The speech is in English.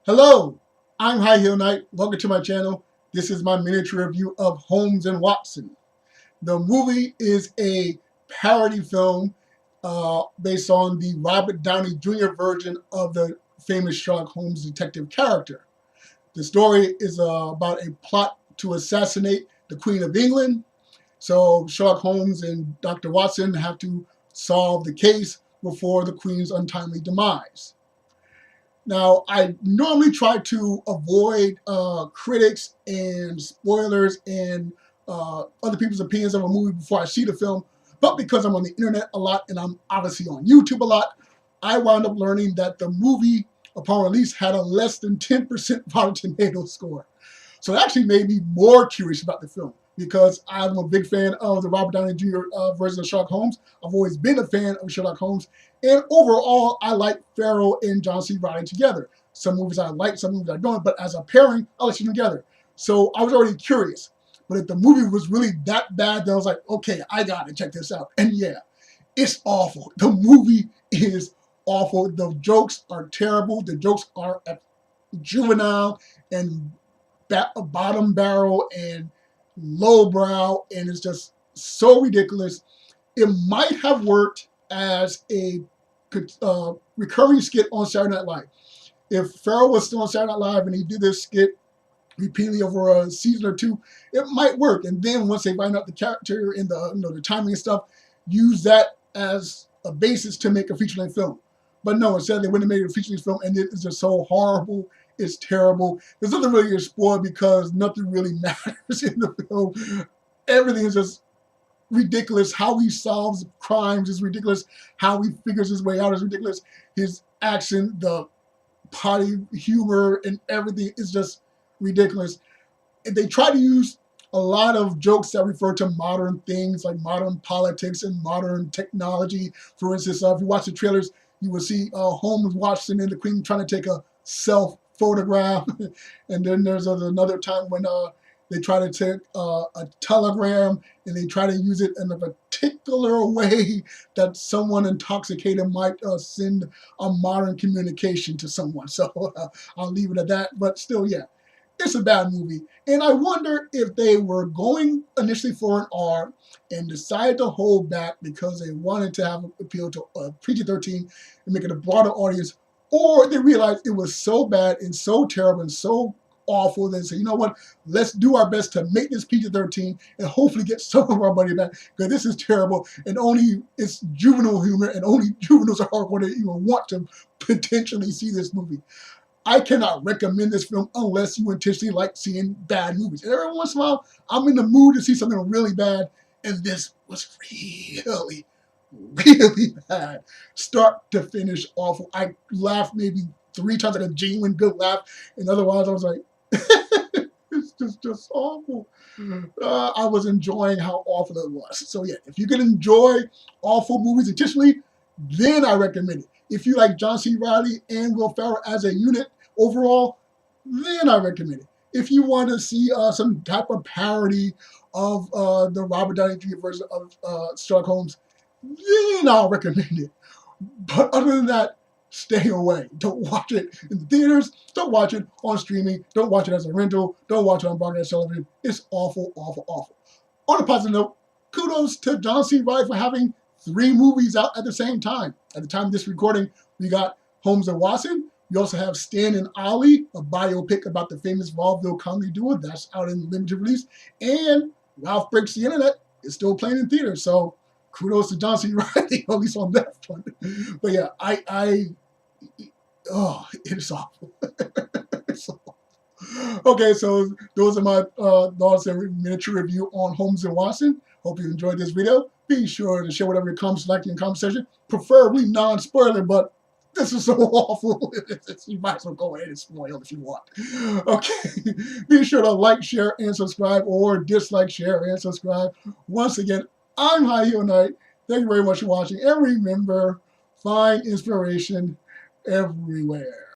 Hello, I'm High Heel Knight. Welcome to my channel. This is my miniature review of Holmes and Watson. The movie is a parody film based on the Robert Downey Jr. version of the famous Sherlock Holmes detective character. The story is about a plot to assassinate the Queen of England. So Sherlock Holmes and Dr. Watson have to solve the case before the Queen's untimely demise. Now, I normally try to avoid critics and spoilers and other people's opinions of a movie before I see the film, but because I'm on the internet a lot and I'm obviously on YouTube a lot, I wound up learning that the movie, upon release, had a less than 10% Rotten Tomatoes score. So it actually made me more curious about the film because I'm a big fan of the Robert Downey Jr. Version of Sherlock Holmes. I've always been a fan of Sherlock Holmes. And overall, I like Ferrell and John C. Reilly together. Some movies I like, some movies I don't, but as a pairing, I like them together. So I was already curious. But if the movie was really that bad, then I was like, okay, I gotta check this out. And yeah, it's awful. The movie is awful. The jokes are terrible. The jokes are juvenile and bottom barrel and lowbrow, and it's just so ridiculous. It might have worked as a recurring skit on Saturday Night Live. If Ferrell was still on Saturday Night Live and he did this skit repeatedly over a season or two, it might work. And then once they find out the character and the timing and stuff, use that as a basis to make a feature-length film. But no, instead they wouldn't have made a feature-length film, and it is just so horrible. It's terrible. There's nothing really to spoil because nothing really matters in the film. Everything is just ridiculous. How he solves crimes is ridiculous. How he figures his way out is ridiculous. His accent, the potty humor, and everything is just ridiculous. And they try to use a lot of jokes that refer to modern things like modern politics and modern technology. For instance, if you watch the trailers, you will see Holmes Watson and the Queen trying to take a self-photograph. And then there's another time when they try to take a telegram and they try to use it in a particular way that someone intoxicated might send a modern communication to someone. So I'll leave it at that. But still, yeah, it's a bad movie. And I wonder if they were going initially for an R and decided to hold back because they wanted to have appeal to PG-13 and make it a broader audience, or they realized it was so bad and so terrible and so awful that they said, you know what, let's do our best to make this PG-13 and hopefully get some of our money back, because this is terrible and only it's juvenile humor and only juveniles are going to even want to potentially see this movie. I cannot recommend this film unless you intentionally like seeing bad movies. And every once in a while, I'm in the mood to see something really bad, and this was really bad. Start to finish awful. I laughed maybe 3 times, like a genuine good laugh, and otherwise I was like, it's just awful. I was enjoying how awful it was. So yeah, if you can enjoy awful movies intentionally, then I recommend it. If you like John C. Reilly and Will Ferrell as a unit overall, then I recommend it. If you want to see some type of parody of the Robert Downey Jr. version of Sherlock Holmes, then I'll recommend it. But other than that, stay away. Don't watch it in the theaters. Don't watch it on streaming. Don't watch it as a rental. Don't watch it on broadcast television. It's awful, awful, awful. On a positive note, kudos to John C. Reilly for having 3 movies out at the same time. At the time of this recording, we got Holmes and Watson. We also have Stan and Ollie, a biopic about the famous vaudeville comedy duo that's out in limited release. And Ralph Breaks the Internet is still playing in theaters. So kudos to John C. Reilly, at least on that front. But yeah, it's awful. It's awful. Okay, so those are my thoughts and miniature review on Holmes and Watson. Hope you enjoyed this video. Be sure to share whatever your comments like in the comment section, preferably non-spoiler, but this is so awful. You might as well go ahead and spoil if you want. Okay, be sure to like, share, and subscribe, or dislike, share, and subscribe. Once again, I'm High Heel Knight. Thank you very much for watching, and remember, find inspiration everywhere.